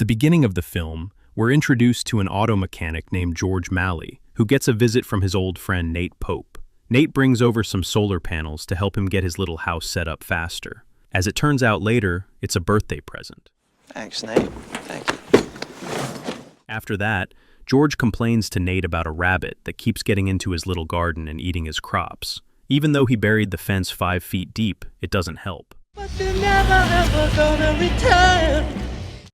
the beginning of the film, we're introduced to an auto mechanic named George Malley, who gets a visit from his old friend Nate Pope. Nate brings over some solar panels to help him get his little house set up faster. As it turns out later, it's a birthday present. Thanks, Nate. Thank you. After that, George complains to Nate about a rabbit that keeps getting into his little garden and eating his crops. Even though he buried the fence 5 feet deep, it doesn't help. But they're never ever gonna return.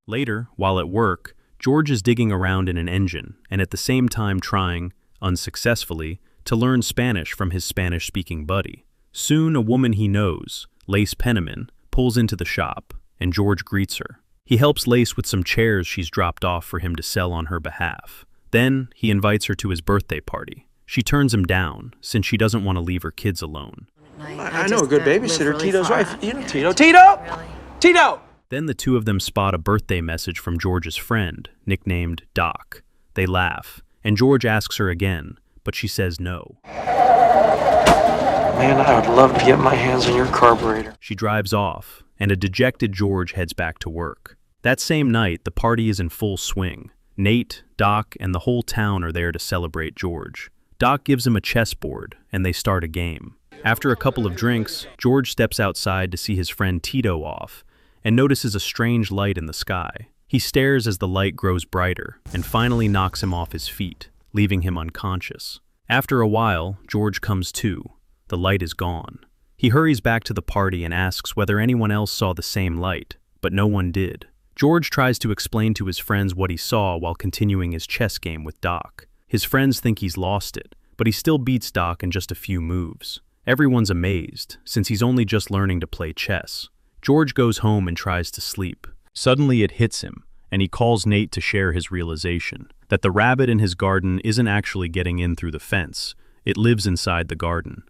Later, while at work, George is digging around in an engine and at the same time trying, unsuccessfully, to learn Spanish from his Spanish-speaking buddy. Soon, a woman he knows, Lace Penniman, pulls into the shop, and George greets her. He helps Lace with some chairs she's dropped off for him to sell on her behalf. Then, he invites her to his birthday party. She turns him down, since she doesn't want to leave her kids alone. I know a good babysitter, Tito's wife. You know Tito. Tito! Really? Tito! Then the two of them spot a birthday message from George's friend, nicknamed Doc. They laugh, and George asks her again, but she says no. Man, I would love to get my hands on your carburetor. She drives off, and a dejected George heads back to work. That same night, the party is in full swing. Nate, Doc, and the whole town are there to celebrate George. Doc gives him a chessboard, and they start a game. After a couple of drinks, George steps outside to see his friend Tito off, and notices a strange light in the sky. He stares as the light grows brighter, and finally knocks him off his feet, leaving him unconscious. After a while, George comes to. The light is gone. He hurries back to the party and asks whether anyone else saw the same light, but no one did. George tries to explain to his friends what he saw while continuing his chess game with Doc. His friends think he's lost it, but he still beats Doc in just a few moves. Everyone's amazed, since he's only just learning to play chess. George goes home and tries to sleep. Suddenly it hits him, and he calls Nate to share his realization, that the rabbit in his garden isn't actually getting in through the fence, it lives inside the garden.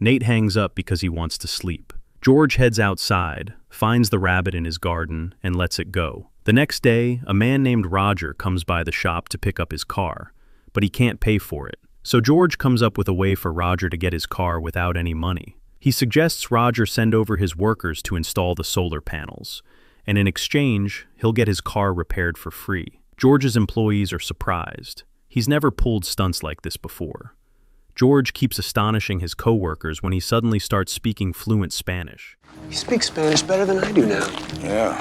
Nate hangs up because he wants to sleep. George heads outside, finds the rabbit in his garden, and lets it go. The next day, a man named Roger comes by the shop to pick up his car, but he can't pay for it. So George comes up with a way for Roger to get his car without any money. He suggests Roger send over his workers to install the solar panels, and in exchange, he'll get his car repaired for free. George's employees are surprised. He's never pulled stunts like this before. George keeps astonishing his co-workers when he suddenly starts speaking fluent Spanish. You speak Spanish better than I do now. Yeah,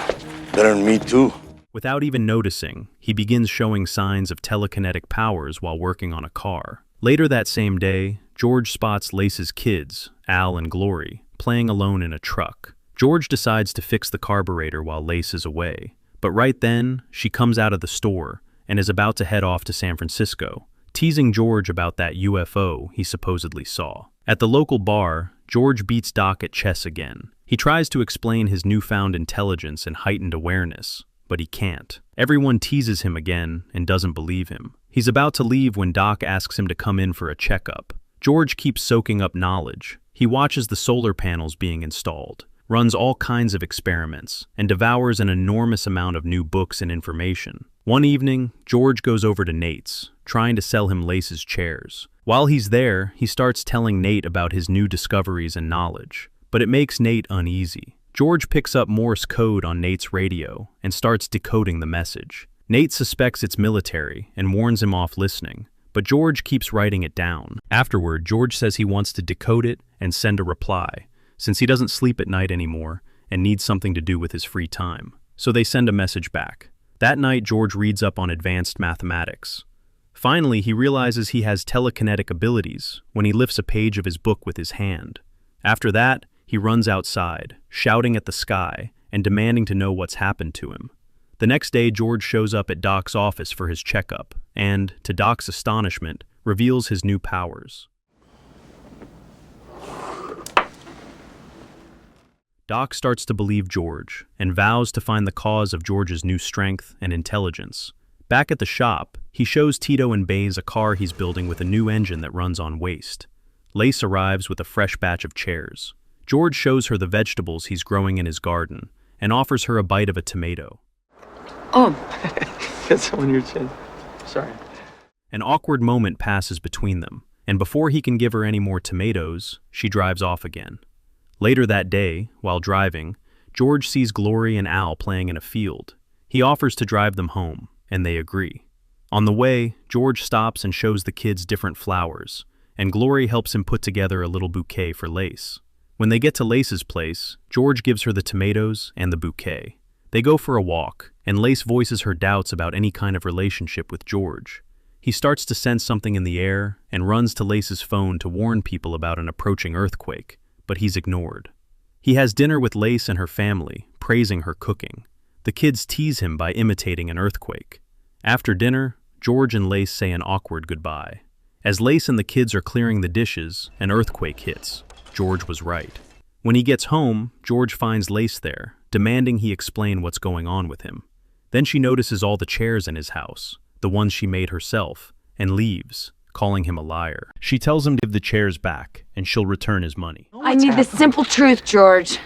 better than me too. Without even noticing, he begins showing signs of telekinetic powers while working on a car. Later that same day, George spots Lace's kids, Al and Glory, playing alone in a truck. George decides to fix the carburetor while Lace is away. But right then, she comes out of the store and is about to head off to San Francisco, teasing George about that UFO he supposedly saw. At the local bar, George beats Doc at chess again. He tries to explain his newfound intelligence and heightened awareness, but he can't. Everyone teases him again and doesn't believe him. He's about to leave when Doc asks him to come in for a checkup. George keeps soaking up knowledge. He watches the solar panels being installed, runs all kinds of experiments, and devours an enormous amount of new books and information. One evening, George goes over to Nate's, trying to sell him Lace's chairs. While he's there, he starts telling Nate about his new discoveries and knowledge, but it makes Nate uneasy. George picks up Morse code on Nate's radio and starts decoding the message. Nate suspects it's military and warns him off listening, but George keeps writing it down. Afterward, George says he wants to decode it and send a reply, since he doesn't sleep at night anymore and needs something to do with his free time. So they send a message back. That night, George reads up on advanced mathematics. Finally, he realizes he has telekinetic abilities when he lifts a page of his book with his hand. After that, he runs outside, shouting at the sky and demanding to know what's happened to him. The next day, George shows up at Doc's office for his checkup and, to Doc's astonishment, reveals his new powers. Doc starts to believe George and vows to find the cause of George's new strength and intelligence. Back at the shop, he shows Tito and Baze a car he's building with a new engine that runs on waste. Lace arrives with a fresh batch of chairs. George shows her the vegetables he's growing in his garden and offers her a bite of a tomato. Oh, get some on your chin. Sorry. An awkward moment passes between them, and before he can give her any more tomatoes, she drives off again. Later that day, while driving, George sees Glory and Al playing in a field. He offers to drive them home, and they agree. On the way, George stops and shows the kids different flowers, and Glory helps him put together a little bouquet for Lace. When they get to Lace's place, George gives her the tomatoes and the bouquet. They go for a walk, and Lace voices her doubts about any kind of relationship with George. He starts to sense something in the air and runs to Lace's phone to warn people about an approaching earthquake, but he's ignored. He has dinner with Lace and her family, praising her cooking. The kids tease him by imitating an earthquake. After dinner, George and Lace say an awkward goodbye. As Lace and the kids are clearing the dishes, an earthquake hits. George was right. When he gets home, George finds Lace there, demanding he explain what's going on with him. Then she notices all the chairs in his house, the ones she made herself, and leaves, calling him a liar. She tells him to give the chairs back, and she'll return his money. I need the simple truth, George.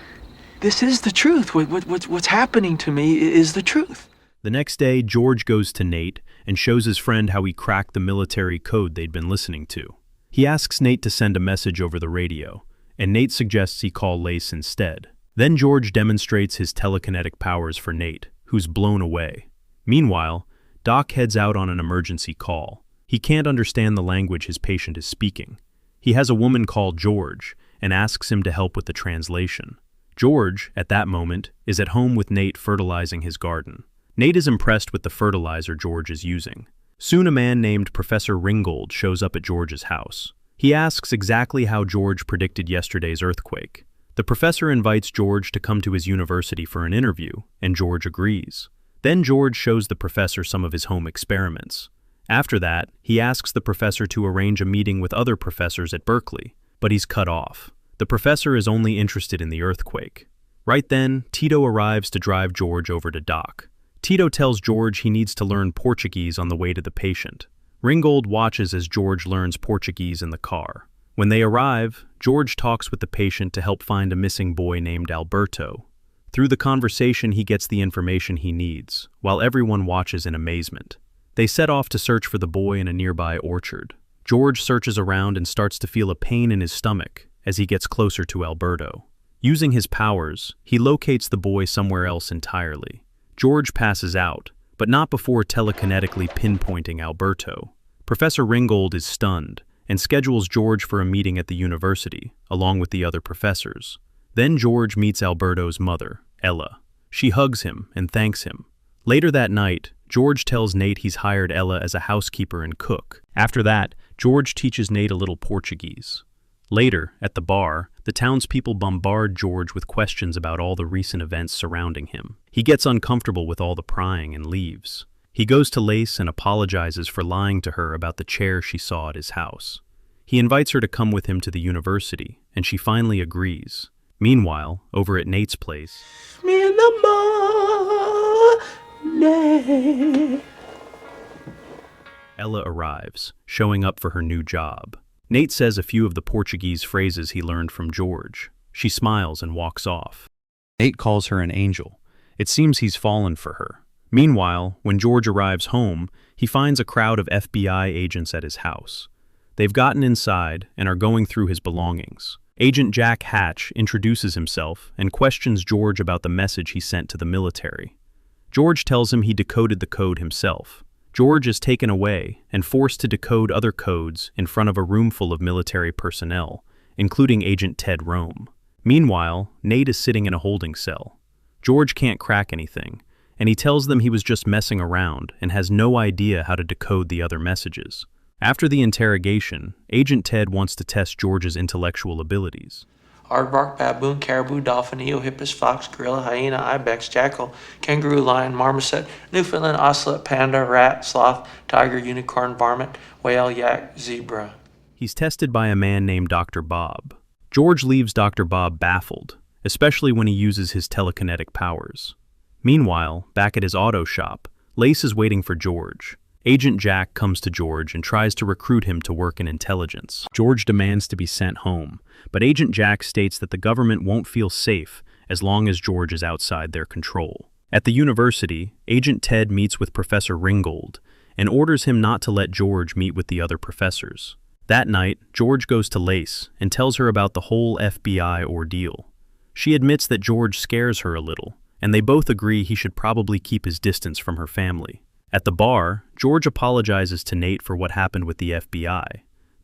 This is the truth. What's happening to me is the truth. The next day, George goes to Nate and shows his friend how he cracked the military code they'd been listening to. He asks Nate to send a message over the radio, and Nate suggests he call Lace instead. Then George demonstrates his telekinetic powers for Nate, who's blown away. Meanwhile, Doc heads out on an emergency call. He can't understand the language his patient is speaking. He has a woman call George and asks him to help with the translation. George, at that moment, is at home with Nate fertilizing his garden. Nate is impressed with the fertilizer George is using. Soon a man named Professor Ringgold shows up at George's house. He asks exactly how George predicted yesterday's earthquake. The professor invites George to come to his university for an interview, and George agrees. Then George shows the professor some of his home experiments. After that, he asks the professor to arrange a meeting with other professors at Berkeley, but he's cut off. The professor is only interested in the earthquake. Right then, Tito arrives to drive George over to Doc. Tito tells George he needs to learn Portuguese on the way to the patient. Ringgold watches as George learns Portuguese in the car. When they arrive, George talks with the patient to help find a missing boy named Alberto. Through the conversation, he gets the information he needs, while everyone watches in amazement. They set off to search for the boy in a nearby orchard. George searches around and starts to feel a pain in his stomach as he gets closer to Alberto. Using his powers, he locates the boy somewhere else entirely. George passes out, but not before telekinetically pinpointing Alberto. Professor Ringgold is stunned and schedules George for a meeting at the university, along with the other professors. Then George meets Alberto's mother, Ella. She hugs him and thanks him. Later that night, George tells Nate he's hired Ella as a housekeeper and cook. After that, George teaches Nate a little Portuguese. Later, at the bar, the townspeople bombard George with questions about all the recent events surrounding him. He gets uncomfortable with all the prying and leaves. He goes to Lace and apologizes for lying to her about the chair she saw at his house. He invites her to come with him to the university, and she finally agrees. Meanwhile, over at Nate's place, Me in the morning. Ella arrives, showing up for her new job. Nate says a few of the Portuguese phrases he learned from George. She smiles and walks off. Nate calls her an angel. It seems he's fallen for her. Meanwhile, when George arrives home, he finds a crowd of FBI agents at his house. They've gotten inside and are going through his belongings. Agent Jack Hatch introduces himself and questions George about the message he sent to the military. George tells him he decoded the code himself. George is taken away and forced to decode other codes in front of a room full of military personnel, including Agent Ted Rome. Meanwhile, Nate is sitting in a holding cell. George can't crack anything, and he tells them he was just messing around and has no idea how to decode the other messages. After the interrogation, Agent Ted wants to test George's intellectual abilities. Aardvark, baboon, caribou, dolphin, eohippus, fox, gorilla, hyena, ibex, jackal, kangaroo, lion, marmoset, Newfoundland, ocelot, panda, rat, sloth, tiger, unicorn, varmint, whale, yak, zebra. He's tested by a man named Dr. Bob. George leaves Dr. Bob baffled, especially when he uses his telekinetic powers. Meanwhile, back at his auto shop, Lace is waiting for George. Agent Jack comes to George and tries to recruit him to work in intelligence. George demands to be sent home, but Agent Jack states that the government won't feel safe as long as George is outside their control. At the university, Agent Ted meets with Professor Ringgold and orders him not to let George meet with the other professors. That night, George goes to Lace and tells her about the whole FBI ordeal. She admits that George scares her a little and they both agree he should probably keep his distance from her family. At the bar, George apologizes to Nate for what happened with the FBI.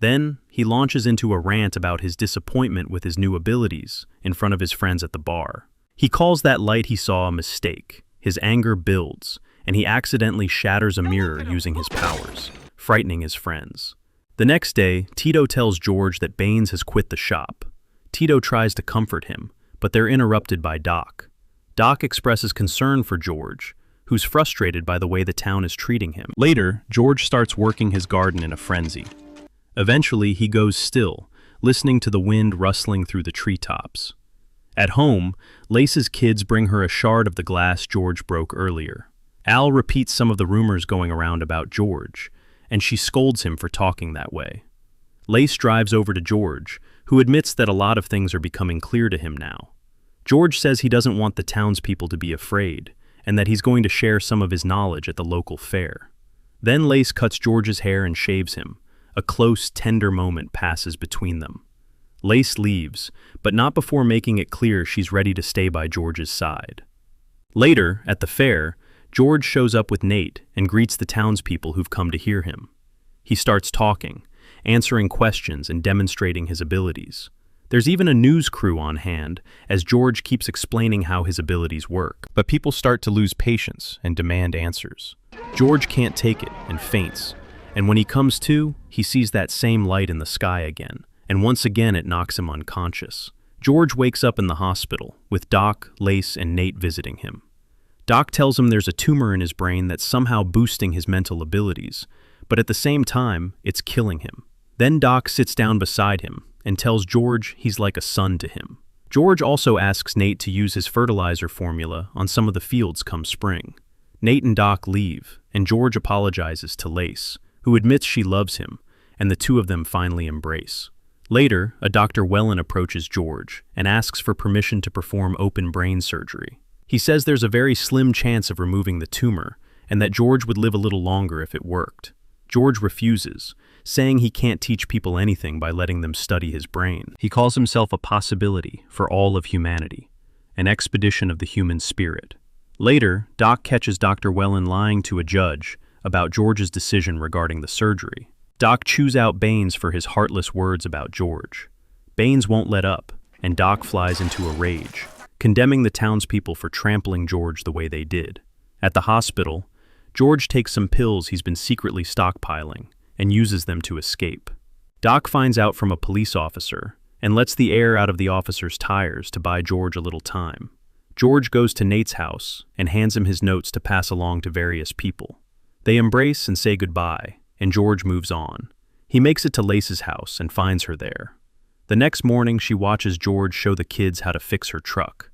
Then, he launches into a rant about his disappointment with his new abilities in front of his friends at the bar. He calls that light he saw a mistake. His anger builds, and he accidentally shatters a mirror using his powers, frightening his friends. The next day, Tito tells George that Baines has quit the shop. Tito tries to comfort him, but they're interrupted by Doc. Doc expresses concern for George, who's frustrated by the way the town is treating him. Later, George starts working his garden in a frenzy. Eventually, he goes still, listening to the wind rustling through the treetops. At home, Lace's kids bring her a shard of the glass George broke earlier. Al repeats some of the rumors going around about George, and she scolds him for talking that way. Lace drives over to George, who admits that a lot of things are becoming clear to him now. George says he doesn't want the townspeople to be afraid, and that he's going to share some of his knowledge at the local fair. Then Lace cuts George's hair and shaves him. A close, tender moment passes between them. Lace leaves, but not before making it clear she's ready to stay by George's side. Later, at the fair, George shows up with Nate and greets the townspeople who've come to hear him. He starts talking, answering questions and demonstrating his abilities. There's even a news crew on hand as George keeps explaining how his abilities work. But people start to lose patience and demand answers. George can't take it and faints. And when he comes to, he sees that same light in the sky again, and once again it knocks him unconscious. George wakes up in the hospital, with Doc, Lace, and Nate visiting him. Doc tells him there's a tumor in his brain that's somehow boosting his mental abilities, but at the same time, it's killing him. Then Doc sits down beside him and tells George he's like a son to him. George also asks Nate to use his fertilizer formula on some of the fields come spring. Nate and Doc leave, and George apologizes to Lace, who admits she loves him, and the two of them finally embrace. Later, a Dr. Wellen approaches George and asks for permission to perform open brain surgery. He says there's a very slim chance of removing the tumor, and that George would live a little longer if it worked. George refuses, saying he can't teach people anything by letting them study his brain. He calls himself a possibility for all of humanity, an expedition of the human spirit. Later, Doc catches Dr. Wellen lying to a judge about George's decision regarding the surgery. Doc chews out Baines for his heartless words about George. Baines won't let up, and Doc flies into a rage, condemning the townspeople for trampling George the way they did. At the hospital, George takes some pills he's been secretly stockpiling and uses them to escape. Doc finds out from a police officer and lets the air out of the officer's tires to buy George a little time. George goes to Nate's house and hands him his notes to pass along to various people. They embrace and say goodbye, and George moves on. He makes it to Lace's house and finds her there. The next morning, she watches George show the kids how to fix her truck.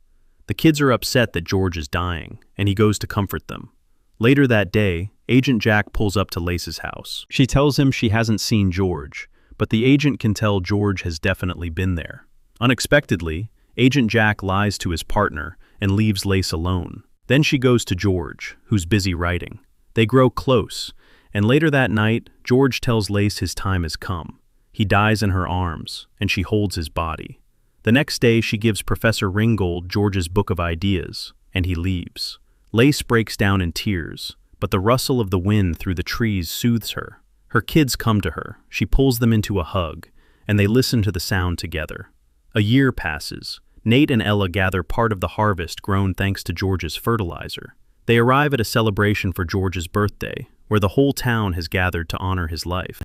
The kids are upset that George is dying, and he goes to comfort them. Later that day, Agent Jack pulls up to Lace's house. She tells him she hasn't seen George, but the agent can tell George has definitely been there. Unexpectedly, Agent Jack lies to his partner and leaves Lace alone. Then she goes to George, who's busy writing. They grow close, and later that night, George tells Lace his time has come. He dies in her arms, and she holds his body. The next day, she gives Professor Ringgold George's book of ideas, and he leaves. Lace breaks down in tears, but the rustle of the wind through the trees soothes her. Her kids come to her, she pulls them into a hug, and they listen to the sound together. A year passes. Nate and Ella gather part of the harvest grown thanks to George's fertilizer. They arrive at a celebration for George's birthday, where the whole town has gathered to honor his life.